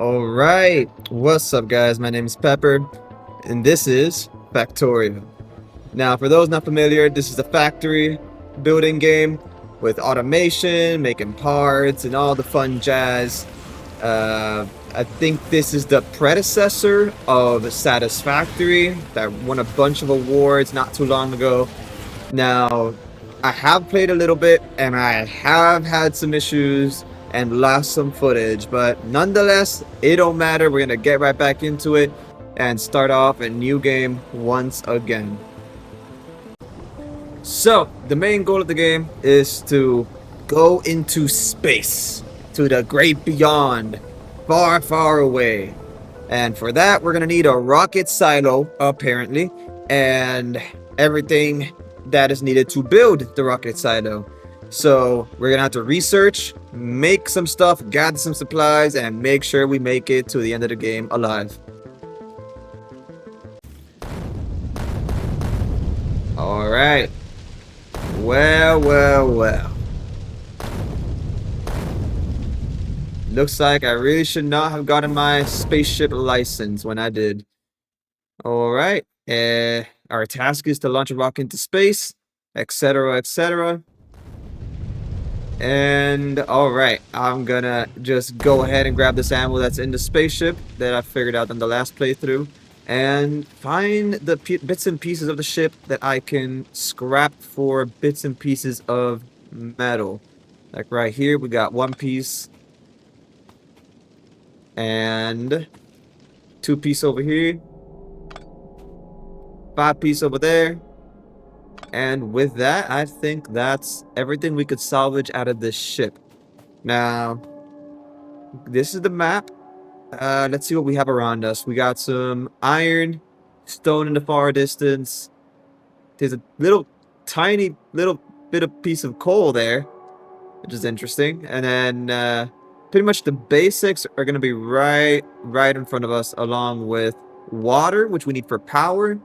All right, what's up, guys? My name is Pepper, and this is Factorio. Now, for those not familiar, this is a factory building game with automation, making parts, and all the fun jazz. I think this is the predecessor of Satisfactory that won a bunch of awards not too long ago. Now, I have played a little bit and I have had some issues and lost some footage, but nonetheless, it don't matter. We're gonna get right back into it and start off a new game once again. So, the main goal of the game is to go into space, to the great beyond, far, far away. And for that, we're gonna need a rocket silo, apparently, and everything that is needed to build the rocket silo. So we're gonna have to research, make some stuff, gather some supplies, and make sure we make it to the end of the game alive. All right. Well. Looks like I really should not have gotten my spaceship license when I did. All right. Our task is to launch a rocket into space, etc., etc. And all right, I'm gonna just go ahead and grab this ammo that's in the spaceship that I figured out in the last playthrough, and find the bits and pieces of the ship that I can scrap for bits and pieces of metal. Like right here, we got one piece, and two piece over here, 5 piece over there. And with that, I think that's everything we could salvage out of this ship. Now, this is the map. Let's see what we have around us. We got some iron, stone in the far distance. There's a tiny little bit of piece of coal there, which is interesting. And then pretty much the basics are going to be right in front of us, along with water, which we need for power.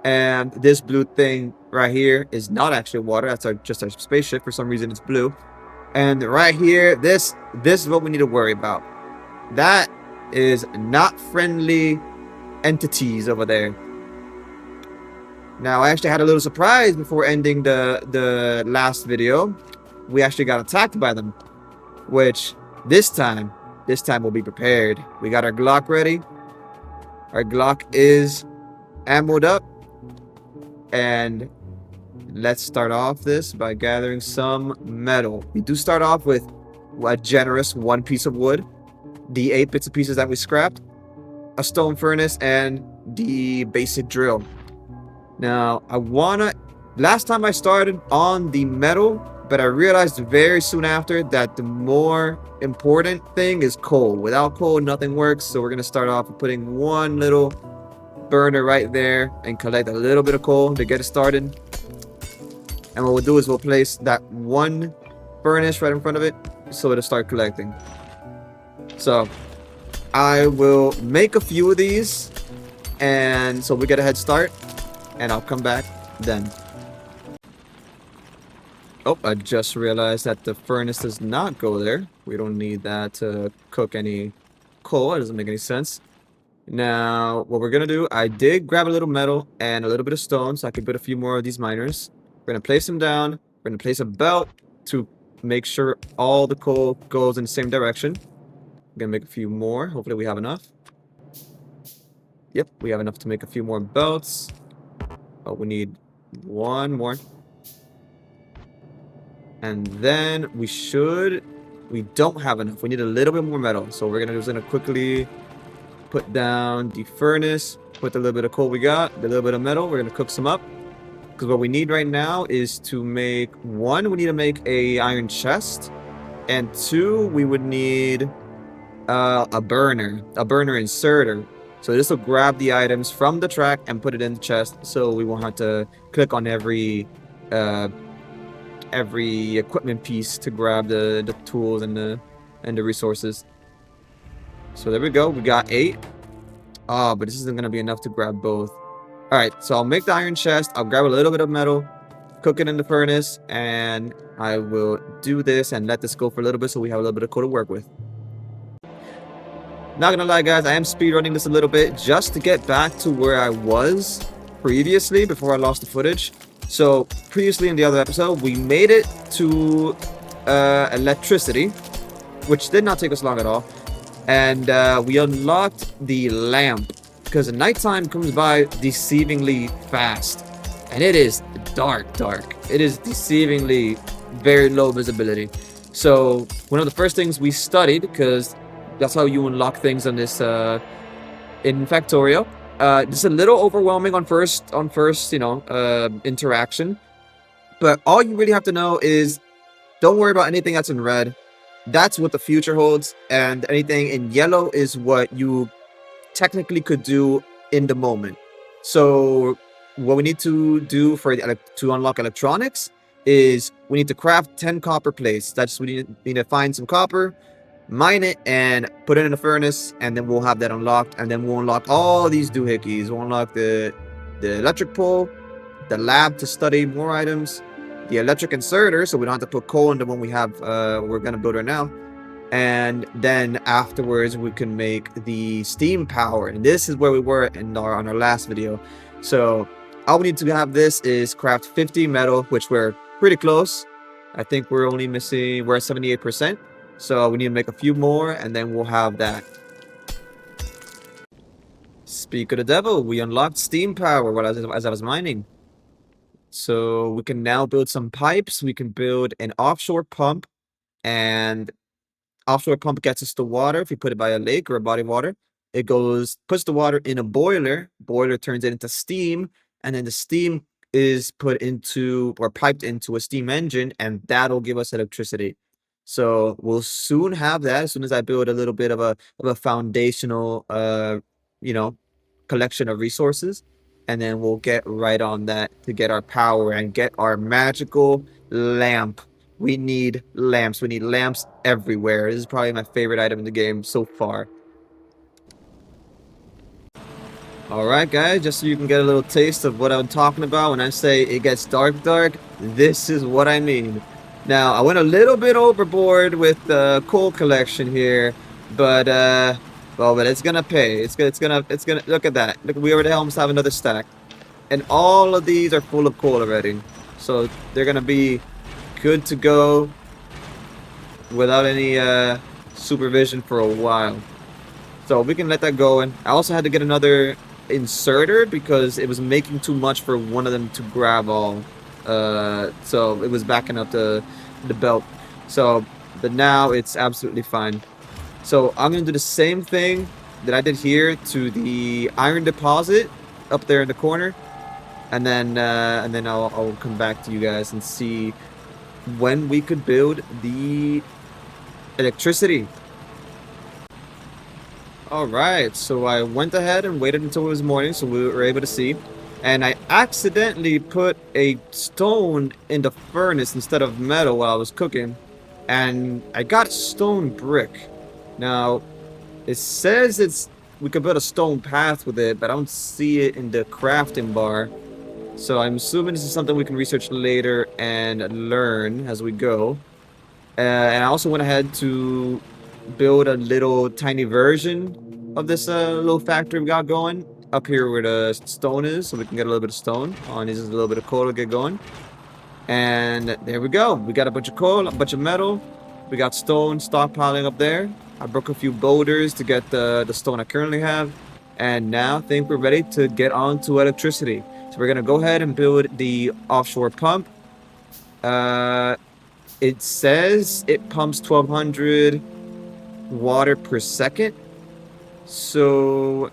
And this blue thing right here is not actually water. That's just our spaceship. For some reason, it's blue. And right here, this is what we need to worry about. That is not friendly entities over there. Now, I actually had a little surprise before ending the last video. We actually got attacked by them, which this time we'll be prepared. We got our Glock ready. Our Glock is ammoed up. And let's start off this by gathering some metal. We do start off with a generous 1 piece of wood, the 8 bits and pieces that we scrapped, a stone furnace, and the basic drill. Now, last time I started on the metal, but I realized very soon after that the more important thing is coal. Without coal, nothing works. So we're going to start off with putting one little burner right there and collect a little bit of coal to get it started. And what we'll do is we'll place that one furnace right in front of it so it'll start collecting. So I will make a few of these, and so we get a head start, and I'll come back then. Oh, I just realized that the furnace does not go there. We don't need that to cook any coal. It doesn't make any sense. Now, what we're going to do, I did grab a little metal and a little bit of stone so I could put a few more of these miners. We're going to place them down. We're going to place a belt to make sure all the coal goes in the same direction. We're going to make a few more. Hopefully we have enough. Yep, we have enough to make a few more belts. Oh, we need one more. And then we don't have enough. We need a little bit more metal. So we're just going to quickly put down the furnace, put the little bit of coal we got, the little bit of metal. We're going to cook some up. Because what we need right now is to make, one, we need to make a iron chest. And two, we would need a burner inserter. So this will grab the items from the track and put it in the chest, so we won't have to click on every equipment piece to grab the tools and the resources. So there we go. We got 8. Oh, but this isn't going to be enough to grab both. All right, so I'll make the iron chest. I'll grab a little bit of metal, cook it in the furnace, and I will do this and let this go for a little bit so we have a little bit of coal to work with. Not gonna lie, guys, I am speedrunning this a little bit just to get back to where I was previously before I lost the footage. So, previously in the other episode, we made it to electricity, which did not take us long at all. And we unlocked the lamp because the nighttime comes by deceivingly fast. And it is dark. It is deceivingly very low visibility. So, one of the first things we studied, because that's how you unlock things on this in Factorio. It's a little overwhelming on first interaction, but all you really have to know is don't worry about anything that's in red. That's what the future holds, and anything in yellow is what you technically could do in the moment. So what we need to do to unlock electronics is we need to craft 10 copper plates. That's we need to find some copper, mine it, and put it in a furnace, and then we'll have that unlocked, and then we'll unlock all these doohickeys. We'll unlock the electric pole, the lab to study more items, the electric inserter, so we don't have to put coal in the one we have we're gonna build right now. And then afterwards we can make the steam power, and this is where we were on our last video. So all we need to have this is craft 50 metal, which we're pretty close. I think we're only missing, we're at 78%. So we need to make a few more, and then we'll have that. Speak of the devil, we unlocked steam power as I was mining. So we can now build some pipes. We can build an offshore pump, and offshore pump gets us the water. If we put it by a lake or a body of water, it puts the water in a boiler. Boiler turns it into steam, and then the steam is put into or piped into a steam engine, and that'll give us electricity. So we'll soon have that as soon as I build a little bit of a foundational you know collection of resources, and then we'll get right on that to get our power and get our magical lamp. We need lamps. We need lamps everywhere. This is probably my favorite item in the game so far. Alright guys, just so you can get a little taste of what I'm talking about when I say it gets dark, this is what I mean. Now, I went a little bit overboard with the coal collection here, but it's gonna pay. It's gonna look at that. Look, we already almost have another stack. And all of these are full of coal already. So they're gonna be good to go without any supervision for a while. So we can let that go. And I also had to get another inserter because it was making too much for one of them to grab all. So it was backing up the belt. But now it's absolutely fine. So I'm gonna do the same thing that I did here to the iron deposit up there in the corner, and then I'll come back to you guys and see when we could build the electricity. Alright, so I went ahead and waited until it was morning so we were able to see. And I accidentally put a stone in the furnace instead of metal while I was cooking. And I got stone brick. Now, it says we could build a stone path with it, but I don't see it in the crafting bar. So I'm assuming this is something we can research later and learn as we go. And I also went ahead to build a little tiny version of this little factory we got going up here where the stone is, so we can get a little bit of stone. All I need is a little bit of coal to get going. And there we go. We got a bunch of coal, a bunch of metal. We got stone stockpiling up there. I broke a few boulders to get the stone I currently have. And now I think we're ready to get on to electricity. So we're going to go ahead and build the offshore pump. It says it pumps 1200 water per second. So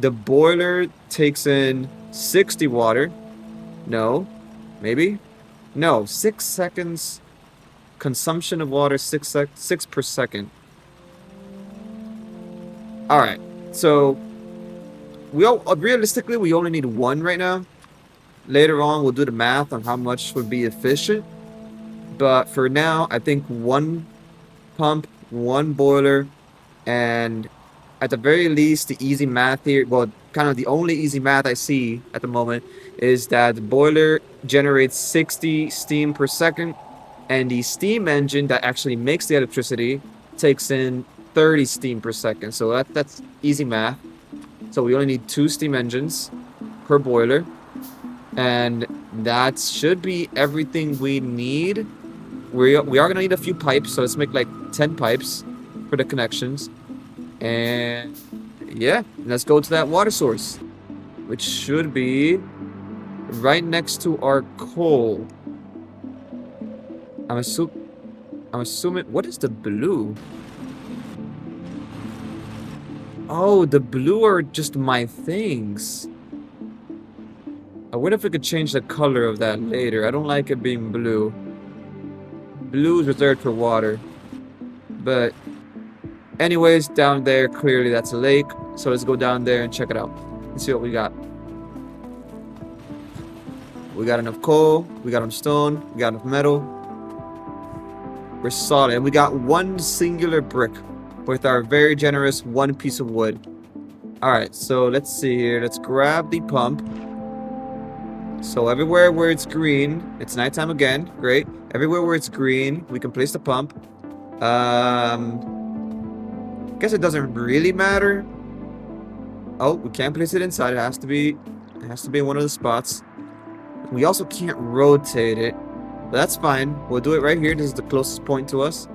the boiler takes in 60 water. No, maybe? No, 6 seconds. Consumption of water, 6 per second. Alright, so realistically, we only need one right now. Later on, we'll do the math on how much would be efficient. But for now, I think one pump, one boiler, and at the very least, the easy math here, well, kind of the only easy math I see at the moment is that the boiler generates 60 steam per second, and the steam engine that actually makes the electricity takes in 30 steam per second. So that's easy math. So we only need 2 steam engines per boiler. And that should be everything we need. We are going to need a few pipes. So let's make like 10 pipes for the connections. And yeah, let's go to that water source, which should be right next to our coal. I'm assuming, what is the blue? Oh, the blue are just my things. I wonder if we could change the color of that later. I don't like it being blue. Blue is reserved for water. But anyways, down there, clearly that's a lake. So let's go down there and check it out. Let's see what we got. We got enough coal. We got enough stone. We got enough metal. We're solid. And we got one singular brick with our very generous 1 piece of wood. Alright, so let's see here. Let's grab the pump. So everywhere where it's green, it's nighttime again. Great. Everywhere where it's green, we can place the pump. Guess it doesn't really matter. Oh, we can't place it inside. It has to be in one of the spots. We also can't rotate it. But that's fine. We'll do it right here. This is the closest point to us.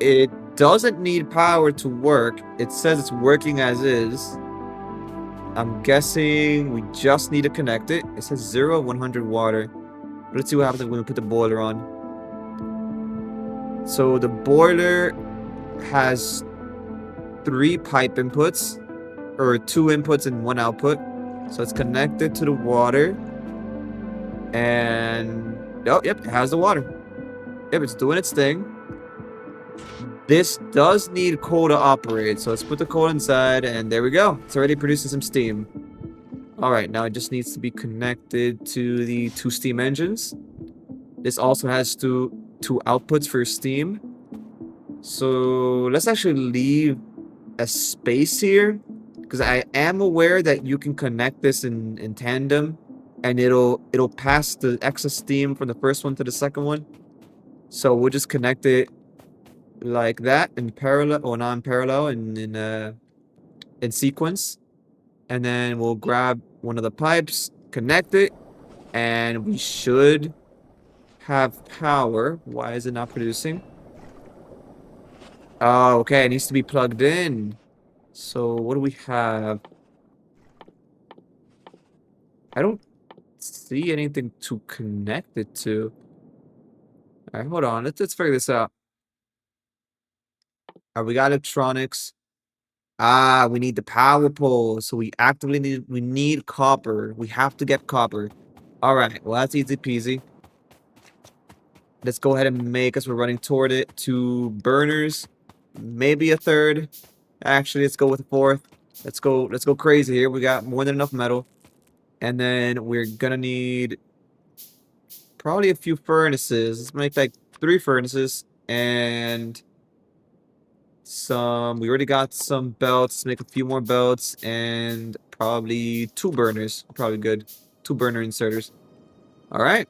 It doesn't need power to work. It says it's working as is. I'm guessing we just need to connect it. It says 0 of 100 water. But let's see what happens when we put the boiler on. So the boiler has 3 pipe inputs, or 2 inputs and 1 output. So it's connected to the water. And oh, yep, it has the water. Yep, it's doing its thing. This does need coal to operate, so let's put the coal inside, and there we go. It's already producing some steam. Alright, now it just needs to be connected to the 2 steam engines. This also has two outputs for steam. So let's actually leave a space here, because I am aware that you can connect this in tandem, and it'll pass the excess steam from the first one to the second one. So we'll just connect it like that in parallel, or non-parallel, in sequence. And then we'll grab one of the pipes, connect it, and we should have power. Why is it not producing? Oh, okay, it needs to be plugged in. So what do we have? I don't see anything to connect it to. All right, hold on. Let's figure this out. All right, we got electronics. Ah, we need the power pole. So we need copper. We have to get copper. All right, well, that's easy peasy. Let's go ahead and make, as we're running toward it, 2 burners, maybe a 3rd. Actually, let's go with a 4th. Let's go crazy here. We got more than enough metal. And then we're gonna need probably a few furnaces. Let's make like 3 furnaces and some. We already got some belts. Let's make a few more belts and probably 2 burners. Probably good. 2 burner inserters. All right,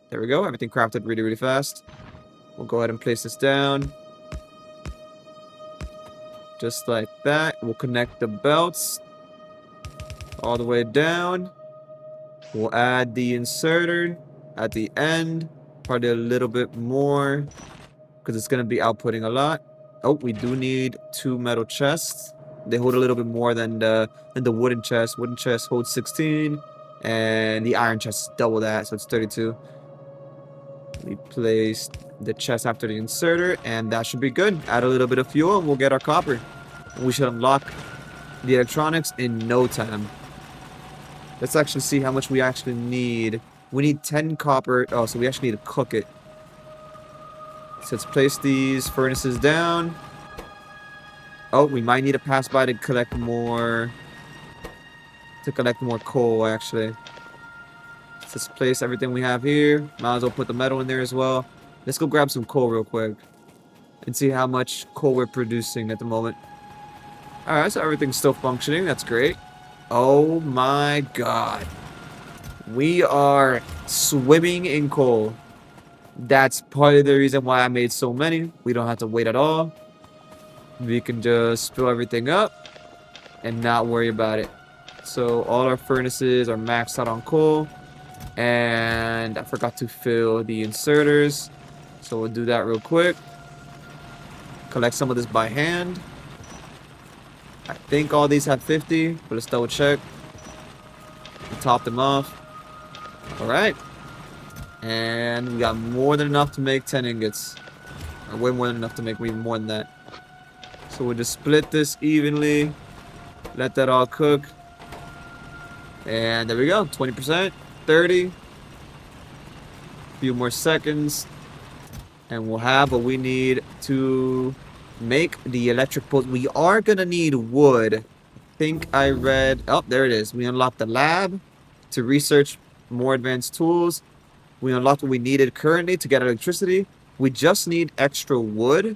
there we go. Everything crafted really, really fast. We'll go ahead and place this down. Just like that. We'll connect the belts all the way down. We'll add the inserter at the end. Probably a little bit more, because it's going to be outputting a lot. Oh, we do need 2 metal chests. They hold a little bit more than the wooden chest. Wooden chest holds 16. And the iron chest is double that, so it's 32. We placed the chest after the inserter, and that should be good. Add a little bit of fuel, and we'll get our copper. We should unlock the electronics in no time. Let's actually see how much we actually need. We need 10 copper. Oh, so we actually need to cook it. So let's place these furnaces down. Oh, we might need to pass by to collect more. Coal, actually. Let's place everything we have here. Might as well put the metal in there as well. Let's go grab some coal real quick and see how much coal we're producing at the moment. Alright, so everything's still functioning. That's great. Oh my god. We are swimming in coal. That's part of the reason why I made so many. We don't have to wait at all. we can just fill everything up and not worry about it. So all our furnaces are maxed out on coal. And I forgot to fill the inserters. So we'll do that real quick. Collect some of this by hand. I think all these have 50, but let's double check. Top them off. Alright. And we got more than enough to make 10 ingots. Or way more than enough to make even more than that. So we'll just split this evenly. Let that all cook. And there we go. 20%. 30. A few more seconds. And we'll have what we need to make the electric poles. We are going to need wood. I think I read... Oh, there it is. We unlocked the lab to research more advanced tools. We unlocked what we needed currently to get electricity. We just need extra wood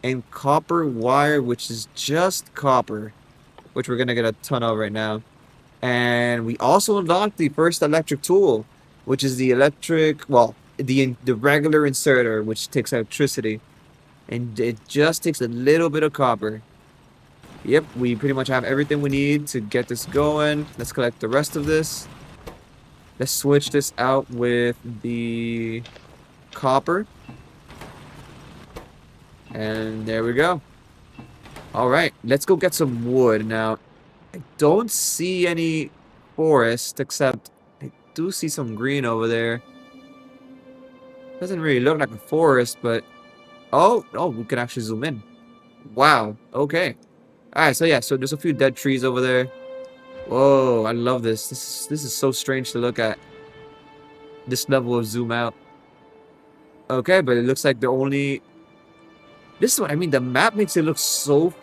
and copper wire, which is just copper, which we're going to get a ton of right now. And we also unlocked the first electric tool, which is the electric, well, the regular inserter, which takes electricity. And it just takes a little bit of copper. Yep, we pretty much have everything we need to get this going. Let's collect the rest of this. Let's switch this out with the copper. And there we go. Alright, let's go get some wood. Now, I don't see any forest, except I do see some green over there. Doesn't really look like a forest, but... Oh, we can actually zoom in. Wow, okay. Alright, so yeah, so there's a few dead trees over there. Whoa, I love this. This is so strange to look at. This level of zoom out. Okay, but it looks like the only... This is what I mean. The map makes it look so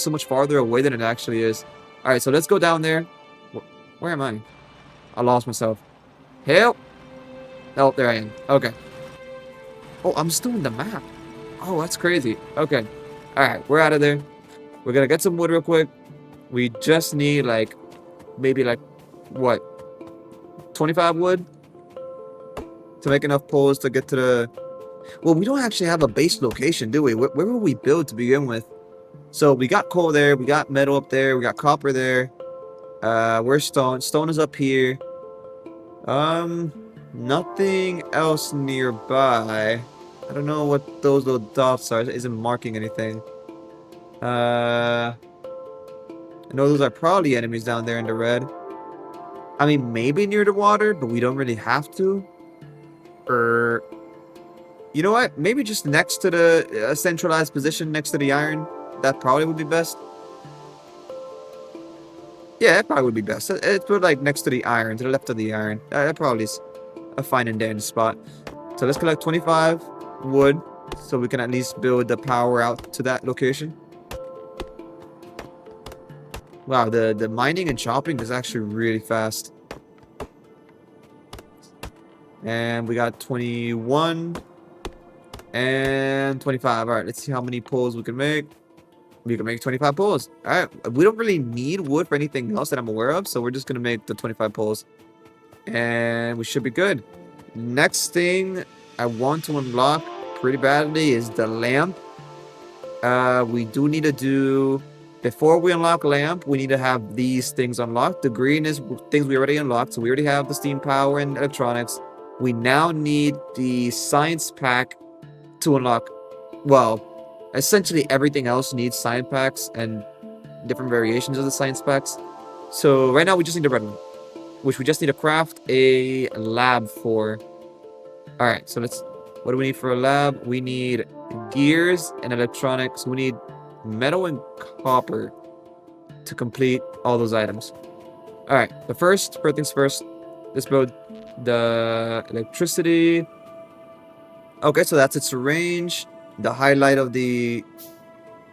much farther away than it actually is. Alright, so let's go down there. Where am I? I lost myself. Help! Oh, there I am. Okay. Oh, I'm still in the map. Oh, that's crazy. Okay. Alright, we're out of there. We're gonna get some wood real quick. We just need, like, maybe, like, what? 25 wood? To make enough poles to get to the... Well, we don't actually have a base location, do we? Where will we build to begin with? So, we got coal there. We got metal up there. We got copper there. Where's stone? Stone is up here. Nothing else nearby. I don't know what those little dots are. It isn't marking anything. I know those are probably enemies down there in the red. I mean, maybe near the water, but we don't really have to. Or... You know what? Maybe just next to the centralized position, next to the iron. That probably would be best. Yeah, that probably would be best. It's put like next to the iron, to the left of the iron. That probably is a fine and dandy spot. So let's collect 25 wood, so we can at least build the power out to that location. Wow, the mining and chopping is actually really fast. And we got 21 and 25. All right, let's see how many poles we can make. We can make 25 poles. All right, we don't really need wood for anything else that I'm aware of, so we're just gonna make the 25 poles, and we should be good. Next thing I want to unlock pretty badly is the lamp. We do need to do... Before we unlock lamp, we need to have these things unlocked. The green is things we already unlocked, so we already have the steam power and electronics. We now need the science pack to unlock... Well, essentially everything else needs science packs and different variations of the science packs. So right now we just need the red one, which we just need to craft a lab for. Alright, so let's... What do we need for a lab? We need gears and electronics. We need metal and copper to complete all those items. Alright, but first things first, let's build the electricity. Okay, so that's its range. The highlight of the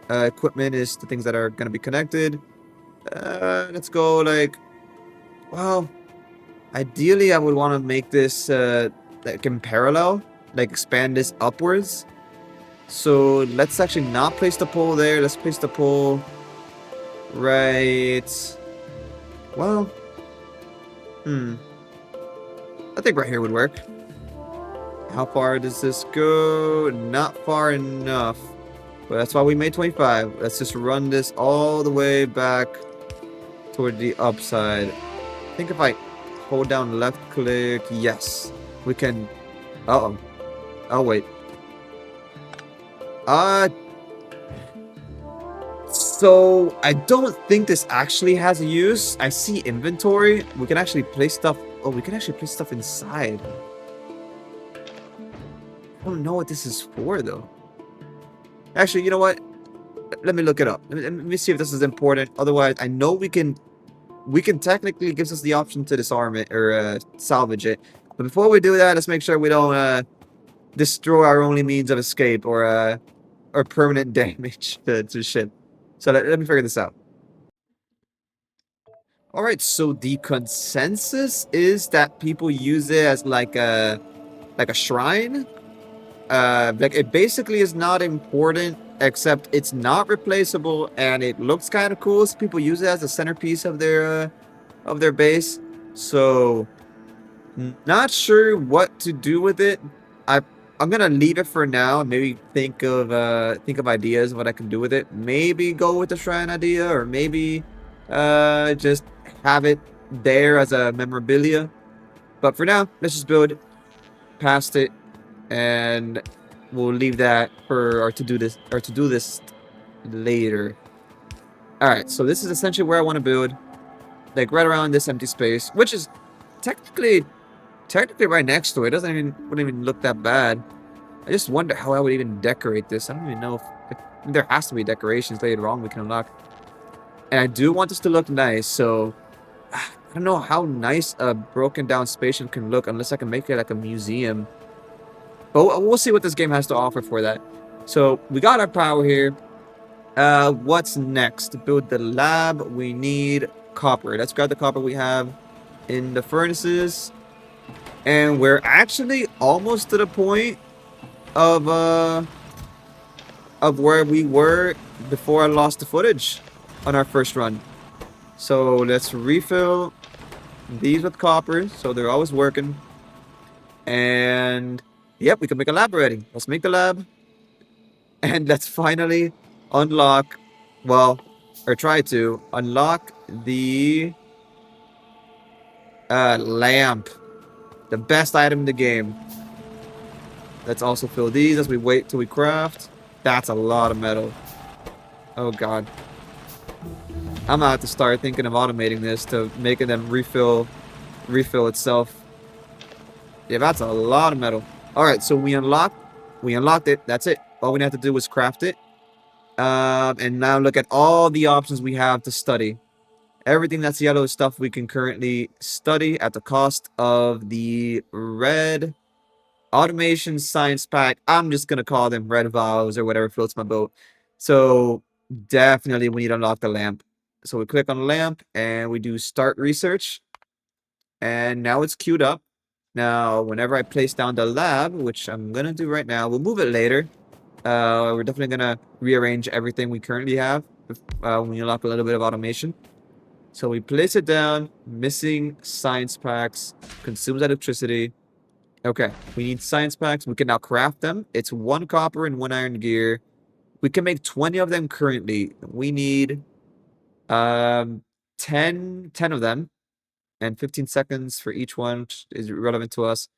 equipment is the things that are going to be connected. Let's go like... Well, ideally I would want to make this like in parallel. Like expand this upwards. So let's actually not place the pole there. Let's place the pole right... Well... I think right here would work. How far does this go? Not far enough. But that's why we made 25. Let's just run this all the way back toward the upside. I think if I hold down left click, yes, we can. Uh-oh. Oh, wait. Uh, so I don't think this actually has a use. I see inventory. We can actually place stuff. Oh, we can actually place stuff inside. I don't know what this is for, though. Actually, you know what? Let me look it up. Let me see if this is important. Otherwise, I know we can technically, it gives us the option to disarm it or salvage it. But before we do that, let's make sure we don't destroy our only means of escape or permanent damage to ship. So let me figure this out. All right, so the consensus is that people use it as like a shrine. Like it basically is not important, except it's not replaceable and it looks kind of cool. So people use it as a centerpiece of their base. So not sure what to do with it. I'm gonna leave it for now. Maybe think of ideas of what I can do with it. Maybe go with the shrine idea, or maybe just have it there as a memorabilia. But for now, let's just build past it, and we'll leave that for our to do this later. All right, so this is essentially where I want to build, like right around this empty space, which is technically right next to it. Wouldn't even look that bad. I just wonder how I would even decorate this. I don't even know if there has to be decorations later on we can unlock. And I do want this to look nice, so I don't know how nice a broken down spaceship can look unless I can make it like a museum. But we'll see what this game has to offer for that. So we got our power here. What's next? To build the lab, we need copper. Let's grab the copper we have in the furnaces. And we're actually almost to the point of where we were before I lost the footage on our first run. So let's refill these with copper, so they're always working. And yep, we can make a lab already. Let's make the lab. And let's finally unlock, well, or try to unlock the lamp. The best item in the game. Let's also fill these as we wait till we craft. That's a lot of metal. Oh god. I'm gonna have to start thinking of automating this to making them refill itself. Yeah, that's a lot of metal. Alright, so we unlocked it. That's it. All we have to do is craft it. And now look at all the options we have to study. Everything that's yellow is stuff we can currently study at the cost of the red automation science pack. I'm just gonna call them red vials or whatever floats my boat. So definitely we need to unlock the lamp. So we click on the lamp and we do start research. And now it's queued up. Now, whenever I place down the lab, which I'm gonna do right now, we'll move it later. We're definitely gonna rearrange everything we currently have when we unlock a little bit of automation. So we place it down, missing science packs, consumes electricity. Okay, we need science packs. We can now craft them. It's 1 copper and 1 iron gear. We can make 20 of them currently. We need 10 of them and 15 seconds for each one, which is relevant to us.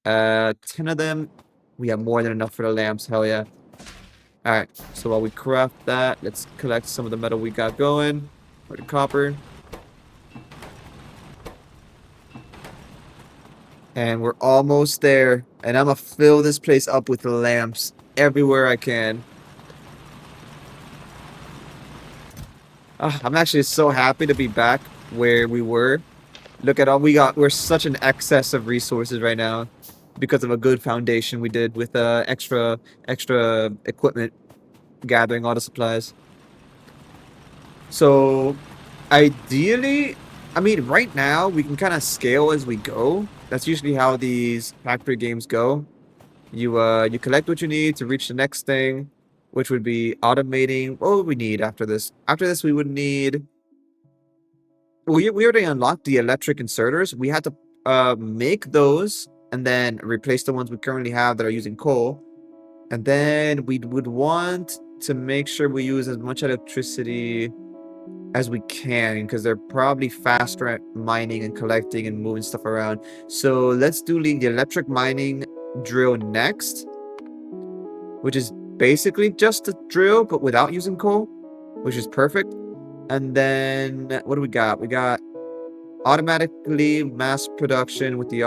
10 of them. We have more than enough for the lamps. Hell yeah. All right, so while we craft that, let's collect some of the metal we got going. Or the copper. And we're almost there. And I'm gonna fill this place up with lamps everywhere I can. I'm actually so happy to be back where we were. Look at all we got. We're such an excess of resources right now because of a good foundation we did with extra equipment, gathering all the supplies. So ideally, I mean, right now we can kind of scale as we go. That's usually how these factory games go. You collect what you need to reach the next thing, which would be automating. What would we need after this? After this, we would need. We already unlocked the electric inserters. We had to make those and then replace the ones we currently have that are using coal. And then we would want to make sure we use as much electricity as we can, because they're probably faster at mining and collecting and moving stuff around. So let's do the electric mining drill next, which is basically just a drill, but without using coal, which is perfect. And then what do we got? We got automatically mass production with the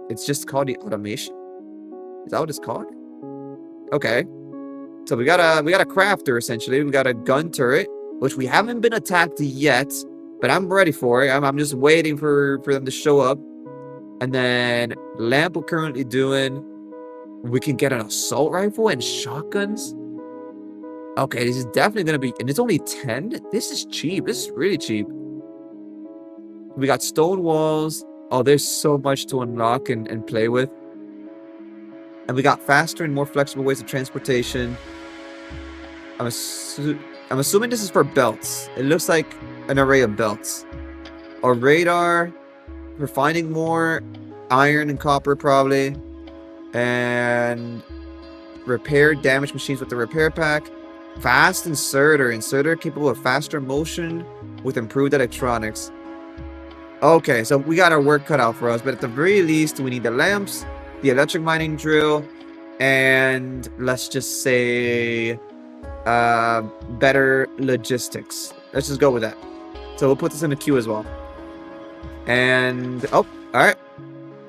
it's just called the automation. Is that what it's called? Okay. So we got a crafter essentially. We got a gun turret, which we haven't been attacked yet, but I'm ready for it. I'm just waiting for them to show up. And then lamp we're currently doing. We can get an assault rifle and shotguns. Okay, this is definitely gonna be, and it's only 10. This is cheap. This is really cheap. We got stone walls. Oh, there's so much to unlock and play with. And we got faster and more flexible ways of transportation. I'm assuming this is for belts. It looks like an array of belts. Or radar. We're finding more iron and copper probably. And repair damaged machines with the repair pack. Fast inserter. Inserter capable of faster motion with improved electronics. Okay, so we got our work cut out for us, but at the very least, we need the lamps, the electric mining drill, and let's just say better logistics. Let's just go with that. So we'll put this in the queue as well. And oh, all right,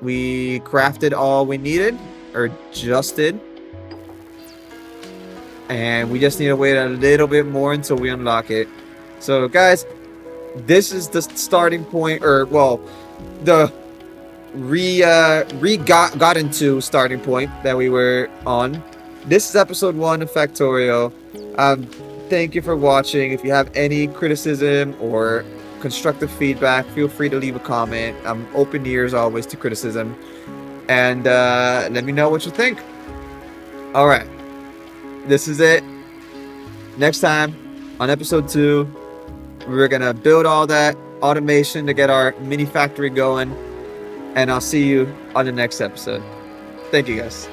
we crafted all we needed, or just did, and we just need to wait a little bit more until we unlock it. So guys, this is the starting point, or well, the got into starting point that we were on. This is episode 1 of Factorio. Thank you for watching. If you have any criticism or constructive feedback, feel free to leave a comment. I'm open ears always to criticism, and let me know what you think. All right, this is it. Next time on episode 2, we're gonna build all that automation to get our mini factory going, and I'll see you on the next episode. Thank you guys.